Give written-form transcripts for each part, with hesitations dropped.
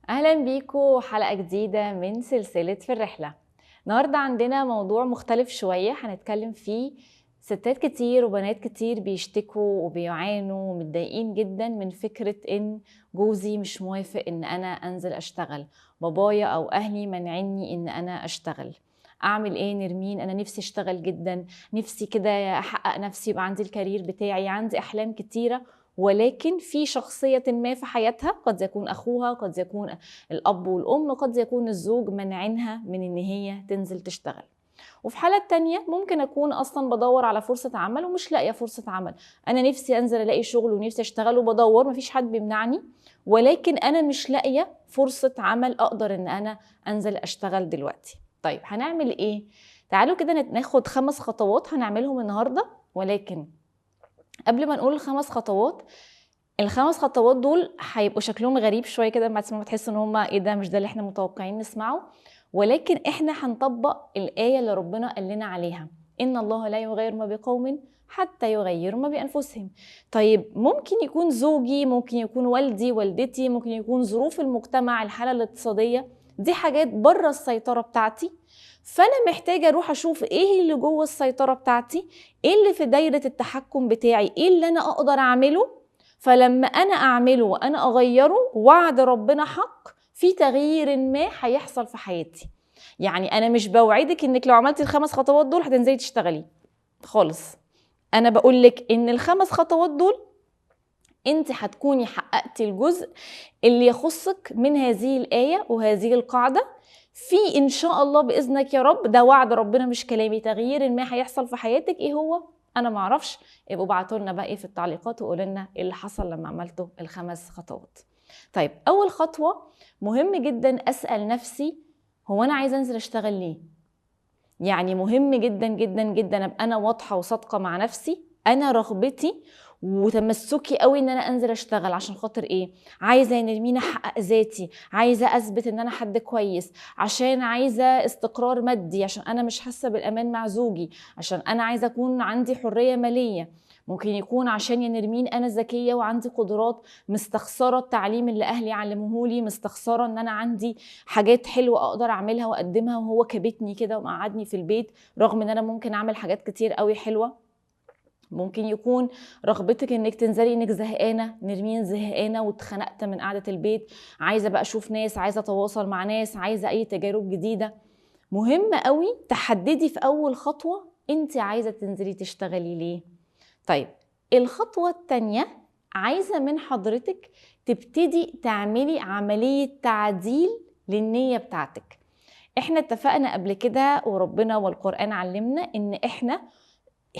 أهلا بيكم حلقة جديدة من سلسلة في الرحلة. النهاردة عندنا موضوع مختلف شوية هنتكلم فيه. ستات كتير وبنات كتير بيشتكوا وبيعانوا ومتضايقين جدا من فكرة إن جوزي مش موافق إن أنا أنزل أشتغل، بابايا أو أهلي منعني إن أنا أشتغل. أعمل إيه نرمين؟ أنا نفسي أشتغل جدا، نفسي كده أحقق نفسي، يبقى عندي الكارير بتاعي، عندي أحلام كتيرة، ولكن في شخصية ما في حياتها، قد يكون أخوها، قد يكون الأب والأم، قد يكون الزوج، منعينها من إن هي تنزل تشتغل. وفي حالات تانية ممكن أكون أصلا بدور على فرصة عمل ومش لاقية فرصة عمل. أنا نفسي أنزل ألاقي شغل ونفسي أشتغل وبدور، مفيش حد بيمنعني، ولكن أنا مش لاقية فرصة عمل أقدر إن أنا أنزل أشتغل دلوقتي. طيب هنعمل إيه؟ تعالوا كده ناخد 5 خطوات هنعملهم النهاردة. ولكن قبل ما نقول ال5 خطوات، ال5 خطوات دول هيبقوا شكلهم غريب شويه كده، ما تسمعوا تحسوا ان هم ايه ده، مش ده اللي احنا متوقعين نسمعه. ولكن احنا هنطبق الايه اللي ربنا قال لنا عليها: ان الله لا يغير ما بقوم حتى يغيروا ما بانفسهم. طيب ممكن يكون زوجي، ممكن يكون والدي والدتي، ممكن يكون ظروف المجتمع، الحاله الاقتصاديه، دي حاجات بره السيطره بتاعتي. فانا محتاجه اروح اشوف ايه اللي جوه السيطره بتاعتي، ايه اللي في دايره التحكم بتاعي، ايه اللي انا اقدر اعمله. فلما انا اعمله وانا اغيره، وعد ربنا حق، في تغيير ما هيحصل في حياتي. يعني انا مش بوعدك انك لو عملتي ال5 خطوات دول هتنزلي تشتغلي خالص. انا بقولك ان ال5 خطوات دول انت هتكوني حققتي الجزء اللي يخصك من هذه الآية وهذه القاعدة. في إن شاء الله بإذنك يا رب، ده وعد ربنا مش كلامي، تغيير ما هيحصل في حياتك. إيه هو؟ أنا معرفش. ابقوا بعتوا لنا بقى إيه في التعليقات وقولوا لنا إيه اللي حصل لما عملتوا ال5 خطوات. طيب أول خطوة، مهم جدا أسأل نفسي: هو أنا عايزة أنزل أشتغل ليه؟ يعني مهم جدا جدا جدا أبقى أنا واضحة وصادقة مع نفسي. أنا رغبتي وتمسكي قوي ان انا انزل اشتغل عشان خاطر ايه؟ عايزه يا نرمين احقق ذاتي، عايزه اثبت ان انا حد كويس، عشان عايزه استقرار مادي، عشان انا مش حاسه بالامان مع زوجي، عشان انا عايزه اكون عندي حريه ماليه. ممكن يكون عشان يا نرمين انا ذكيه وعندي قدرات، مستخسره التعليم اللي اهلي علموهولي، مستخسره ان انا عندي حاجات حلوه اقدر اعملها واقدمها، وهو كبتني كده ومقعدني في البيت رغم ان انا ممكن اعمل حاجات كتير قوي حلوه. ممكن يكون رغبتك انك تنزلي انك زهقانه، نرمين زهقانه واتخنقت من قعده البيت، عايزه بقى اشوف ناس، عايزه اتواصل مع ناس، عايزه اي تجارب جديده. مهم قوي تحددي في اول خطوه انت عايزه تنزلي تشتغلي ليه. طيب الخطوه الثانيه، عايزه من حضرتك تبتدي تعملي عمليه تعديل للنيه بتاعتك. احنا اتفقنا قبل كده وربنا والقرآن علمنا ان احنا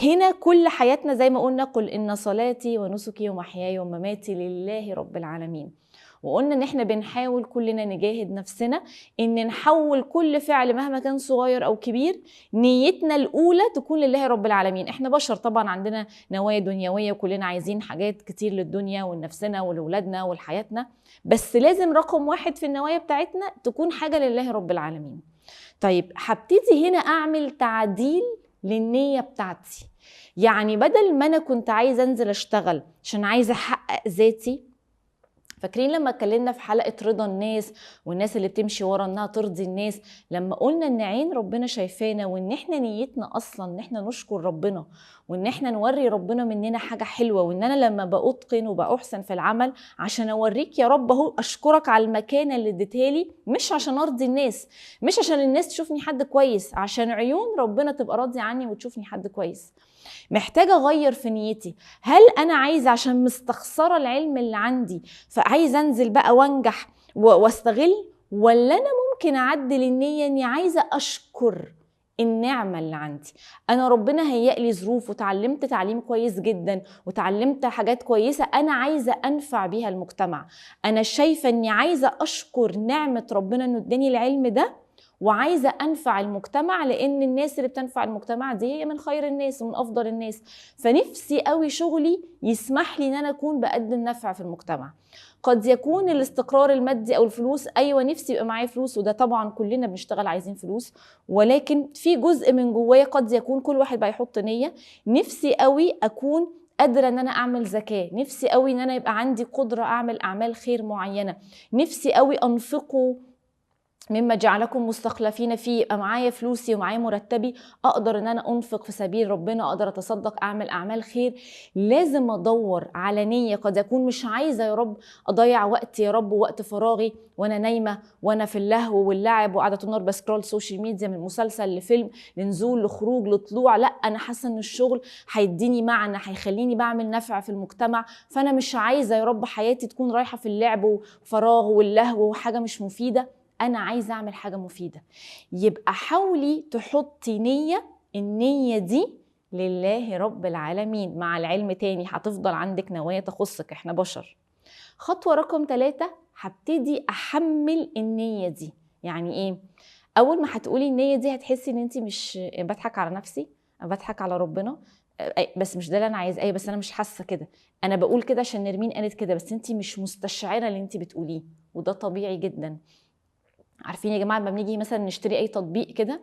هنا كل حياتنا زي ما قلنا: قل إن صلاتي ونسكي ومحياي ومماتي لله رب العالمين. وقلنا ان احنا بنحاول كلنا نجاهد نفسنا ان نحول كل فعل مهما كان صغير او كبير، نيتنا الاولى تكون لله رب العالمين. احنا بشر طبعا عندنا نوايا دنيويه وكلنا عايزين حاجات كتير للدنيا ولنفسنا ولولادنا ولحياتنا، بس لازم رقم 1 في النوايا بتاعتنا تكون حاجه لله رب العالمين. طيب هبتدي هنا اعمل تعديل للنية بتاعتي. يعني بدل ما انا كنت عايزة انزل اشتغل عشان عايزة احقق ذاتي، فاكرين لما اتكلمنا في حلقة رضا الناس والناس اللي بتمشي ورا انها ترضي الناس، لما قلنا ان عين ربنا شايفانا، وان احنا نيتنا اصلا ان احنا نشكر ربنا، وان احنا نوري ربنا مننا حاجة حلوة، وان انا لما بأتقن وبأحسن في العمل عشان اوريك يا رب اهو، اشكرك على المكانة اللي اديتهالي، مش عشان ارضي الناس، مش عشان الناس تشوفني حد كويس، عشان عيون ربنا تبقى راضية عني وتشوفني حد كويس. محتاجة اغير في نيتي. هل انا عايزة عشان مستخسرة العلم اللي عندي فعايزة انزل بقى وانجح واستغل، ولا انا ممكن اعدل النية اني عايزة اشكر النعمة اللي عندي؟ انا ربنا هيأ لي ظروف وتعلمت تعليم كويس جدا وتعلمت حاجات كويسة، انا عايزة انفع بيها المجتمع. انا شايفة اني عايزة اشكر نعمة ربنا انه اداني العلم ده، وعايزة أنفع المجتمع، لأن الناس اللي بتنفع المجتمع دي هي من خير الناس ومن أفضل الناس. فنفسي قوي شغلي يسمح لي أن أنا أكون بقدم نفع في المجتمع. قد يكون الاستقرار المادي أو الفلوس، أيوة نفسي يبقى معايا فلوس، وده طبعا كلنا بنشتغل عايزين فلوس، ولكن في جزء من جوايا قد يكون كل واحد بقى يحط نية: نفسي قوي أكون قادره ان انا اعمل زكاه، نفسي قوي ان انا يبقى عندي قدره اعمل اعمال خير معينه، نفسي قوي انفقه مما جعلكم مستخلفين فيه، يبقى معايا فلوسي ومعايا مرتبي اقدر ان انا انفق في سبيل ربنا، اقدر اتصدق، اعمل اعمال خير. لازم ادور على نيه. قد اكون مش عايزه يا رب اضيع وقتي يا رب ووقت فراغي وانا نايمه وانا في اللهو واللعب وقاعده طول النهار بسكرول سوشيال ميديا من مسلسل لفيلم لنزول لخروج لطلوع. لا، انا حاسه ان الشغل هيديني معنى، هيخليني بعمل نفع في المجتمع، فانا مش عايزه يا رب حياتي تكون رايحه في اللعب وفراغ واللهو وحاجه مش مفيده. أنا عايزة أعمل حاجة مفيدة. يبقى حاولي تحطي نية، النية دي لله رب العالمين. مع العلم تاني هتفضل عندك نوايا تخصك، احنا بشر. خطوة رقم 3، هبتدي أحمل النية دي. يعني إيه؟ أول ما هتقولي النية دي هتحسي إن أنت مش بضحك على نفسي، أنا بضحك على ربنا، بس مش ده اللي أنا عايزاه، بس أنا مش حاسة كده، أنا بقول كده عشان نرمين قالت كده، بس أنت مش مستشعرة اللي أنت بتقوليه، وده طبيعي جدا. عارفين يا جماعه لما بنيجي مثلا نشتري اي تطبيق كده،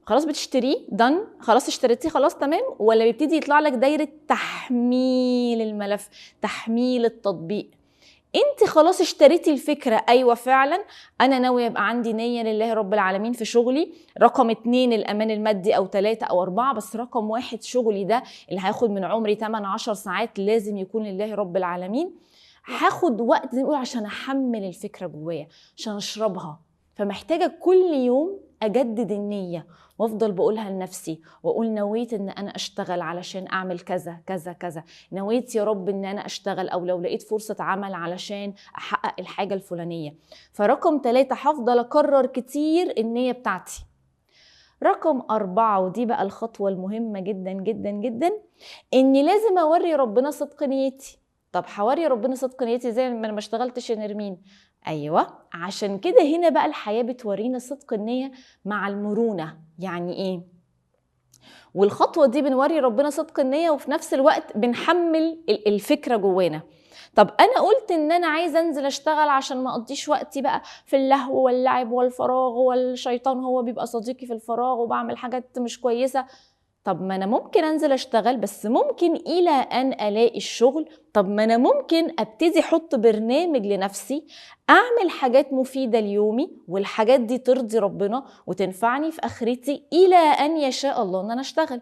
خلاص بتشتريه دن، خلاص اشتريتيه خلاص تمام، ولا بيبتدي يطلع لك دايره تحميل الملف، تحميل التطبيق. انت خلاص اشتريتي الفكره، ايوه فعلا انا ناويه يبقى عندي نيه لله رب العالمين في شغلي، رقم 2 الامان المادي او 3 او 4، بس رقم 1 شغلي ده اللي هياخد من عمري 8-10 ساعات لازم يكون لله رب العالمين. هاخد وقت زي ما نقول عشان احمل الفكره جوايا، عشان اشربها. فمحتاجه كل يوم اجدد النيه وافضل بقولها لنفسي، واقول نويت ان انا اشتغل علشان اعمل كذا كذا كذا، نويت يا رب ان انا اشتغل او لو لقيت فرصه عمل علشان احقق الحاجه الفلانيه. فرقم 3 هفضل اكرر كتير النيه بتاعتي. رقم 4، ودي بقى الخطوه المهمه جدا جدا جدا، اني لازم اوري ربنا صدق نيتي. طب هوري ربنا صدق نيتي زي ما انا ما اشتغلتش يا نرمين؟ ايوه، عشان كده هنا بقى الحياه بتورينا صدق النيه مع المرونه. يعني ايه؟ والخطوه دي بنوري ربنا صدق النيه وفي نفس الوقت بنحمل الفكره جوانا. طب انا قلت ان انا عايزه انزل اشتغل عشان ما اقضيش وقتي بقى في اللهو واللعب والفراغ، والشيطان هو بيبقى صديقي في الفراغ وبعمل حاجات مش كويسه. طب ما انا ممكن انزل اشتغل، بس ممكن الى ان الاقي الشغل، طب ما انا ممكن ابتدي احط برنامج لنفسي اعمل حاجات مفيدة ليومي، والحاجات دي ترضي ربنا وتنفعني في اخرتي الى ان يشاء الله ان انا اشتغل.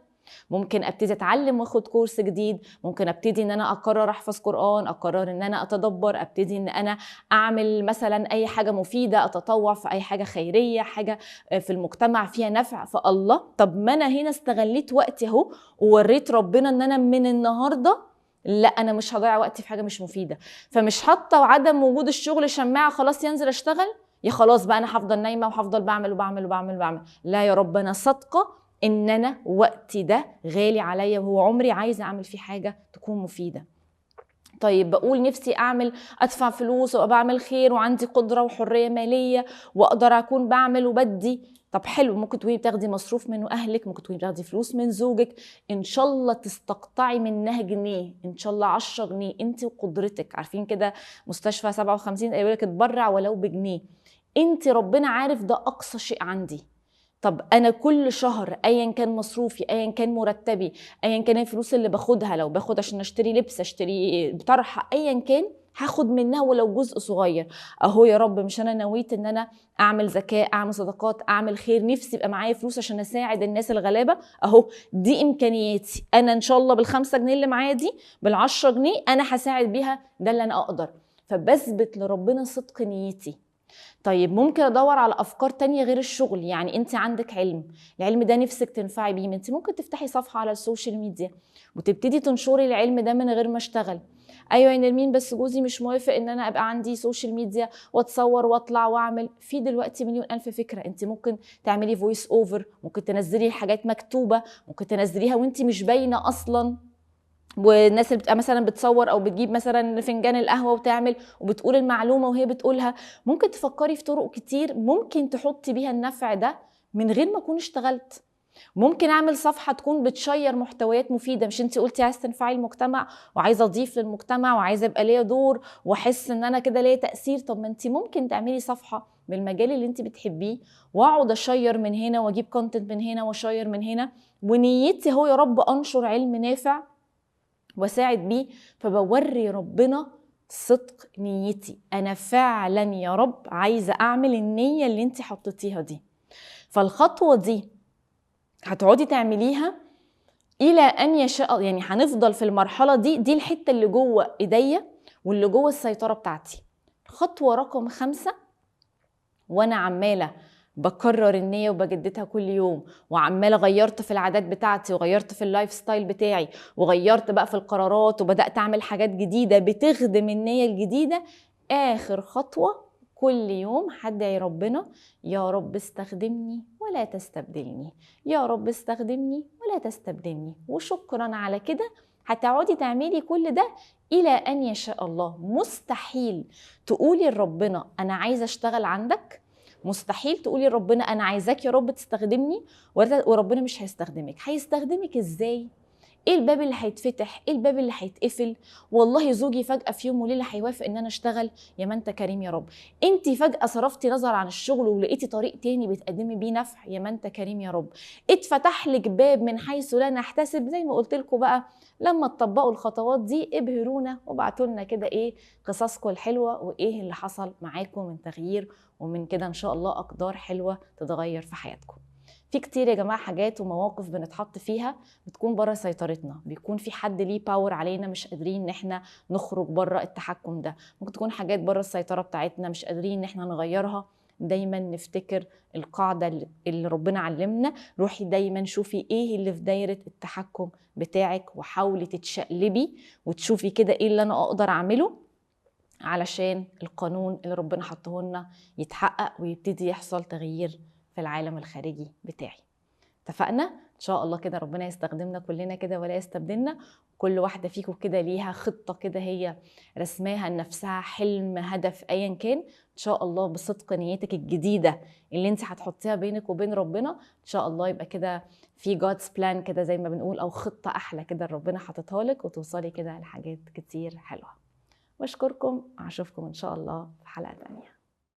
ممكن ابتدي اتعلم واخد كورس جديد، ممكن ابتدي ان انا اقرر احفظ قرآن، اقرر ان انا اتدبر، ابتدي ان انا اعمل مثلا اي حاجة مفيدة، اتطوع في اي حاجة خيرية، حاجة في المجتمع فيها نفع. فالله، طب ما انا هنا استغليت وقتي اهو ووريت ربنا ان انا من النهارده لا، انا مش هضيع وقتي في حاجه مش مفيده. فمش حاطه عدم وجود الشغل شماعه خلاص ينزل اشتغل، يا خلاص بقى انا هفضل نايمه وهفضل بعمل وبعمل وبعمل وبعمل. لا يا رب، انا صادقه ان انا وقتي ده غالي عليا وهو عمري عايزه اعمل فيه حاجه تكون مفيده. طيب بقول نفسي اعمل ادفع فلوس وابقى بعمل خير وعندي قدره وحريه ماليه واقدر اكون بعمل وبدي. طب حلو، ممكن تكوني بتاخدي مصروف من اهلك، ممكن تكوني بتاخدي فلوس من زوجك، ان شاء الله تستقطعي منها جنيه، ان شاء الله 10 جنيه، انت وقدرتك. عارفين كده مستشفى 57 يقول لك اتبرع ولو بجنيه. انت ربنا عارف ده اقصى شيء عندي. طب انا كل شهر ايا كان مصروفي، ايا كان مرتبي، ايا كان الفلوس اللي باخدها، لو باخد عشان اشتري لبس، اشتري طرحه، ايا كان هاخد منها ولو جزء صغير. اهو يا رب، مش انا نويت ان انا اعمل زكاه، اعمل صدقات، اعمل خير، نفسي يبقى معايا فلوس عشان اساعد الناس الغلابه، اهو دي امكانياتي انا، ان شاء الله بال5 جنيه اللي معايا دي، بال10 جنيه انا هساعد بيها، ده اللي انا اقدر. فبثبت لربنا صدق نيتي. طيب ممكن ادور على افكار تانية غير الشغل. يعني انت عندك علم، العلم ده نفسك تنفعي بيه، انت ممكن تفتحي صفحة على السوشيال ميديا وتبتدي تنشري العلم ده من غير ما اشتغل. ايوه يا نرمين، بس جوزي مش موافق ان انا ابقى عندي سوشيال ميديا واتصور واطلع واعمل. في دلوقتي مليون الف فكرة. انت ممكن تعملي فويس اوفر، ممكن تنزلي حاجات مكتوبة، ممكن تنزليها وانت مش باينة اصلا، والناس اللي بتبقى مثلا بتصور او بتجيب مثلا فنجان القهوه وتعمل وبتقول المعلومه وهي بتقولها. ممكن تفكري في طرق كتير ممكن تحطي بيها النفع ده من غير ما اكون اشتغلت. ممكن اعمل صفحه تكون بتشير محتويات مفيده. مش انت قلتي عايزه تنفعي المجتمع وعايزه اضيف للمجتمع وعايزه يبقى ليا دور واحس ان انا كده ليا تاثير؟ طب ما انت ممكن تعملي صفحه بالمجال اللي انت بتحبيه واقعد اشير من هنا واجيب كونتنت من هنا واشير من هنا، ونيتي هو يا رب انشر علم نافع واساعد بيه، فبوري ربنا صدق نيتي، انا فعلا يا رب عايزه اعمل النيه اللي انت حطيتيها دي. فالخطوه دي هتقعدي تعمليها الى ان يشاء، يعني هنفضل في المرحله دي الحته اللي جوه ايديا واللي جوه السيطره بتاعتي. خطوه رقم 5، وانا عماله بكرر النية وبجددها كل يوم، وعماله غيرت في العادات بتاعتي وغيرت في اللايف ستايل بتاعي وغيرت بقى في القرارات وبدأت اعمل حاجات جديدة بتخدم النية الجديدة، اخر خطوة كل يوم هدعي ربنا: يا رب استخدمني ولا تستبدلني، يا رب استخدمني ولا تستبدلني. وشكرا على كده هتقعدي تعملي كل ده الى ان يشاء الله. مستحيل تقولي لربنا انا عايزه اشتغل عندك، مستحيل تقولي لربنا انا عايزاك يا رب تستخدمني وربنا مش هيستخدمك. هيستخدمك ازاي؟ ايه الباب اللي هيتفتح؟ ايه الباب اللي هيتقفل؟ والله زوجي فجأة في يوم وليلة هيوافق ان انا اشتغل، يا ما انت كريم يا رب. انتي فجأة صرفتي نظر عن الشغل ولقيتي طريق تاني بتقدمي بيه نفع، يا ما انت كريم يا رب. اتفتح لك باب من حيث لا نحتسب. زي ما قلت لكم بقى، لما تطبقوا الخطوات دي ابهرونا وابعتوا لنا كده ايه قصصكم الحلوة وايه اللي حصل معاكم من تغيير، ومن كده ان شاء الله اقدار حلوة تتغير في حياتكم. في كتير يا جماعة حاجات ومواقف بنتحط فيها بتكون بره سيطرتنا، بيكون في حد ليه باور علينا مش قادرين ان احنا نخرج بره التحكم ده. ممكن تكون حاجات بره السيطرة بتاعتنا مش قادرين ان احنا نغيرها. دايما نفتكر القاعدة اللي ربنا علمنا: روحي دايما شوفي ايه اللي في دايرة التحكم بتاعك، وحاولي تتشقلبي وتشوفي كده ايه اللي انا اقدر اعمله علشان القانون اللي ربنا حطه لنا يتحقق ويبتدي يحصل تغيير في العالم الخارجي بتاعي. اتفقنا؟ ان شاء الله كده ربنا يستخدمنا كلنا كده ولا يستبدلنا. كل واحدة فيكم كده ليها خطة كده هي رسماها لنفسها، حلم، هدف، ايا كان. ان شاء الله بصدق نيتك الجديدة اللي انت هتحطيها بينك وبين ربنا، ان شاء الله يبقى كده في God's plan كده زي ما بنقول، او خطة احلى كده ربنا حاططها لك، وتوصلي كده لحاجات كتير حلوة. واشكركم، اشوفكم ان شاء الله في حلقة تانية.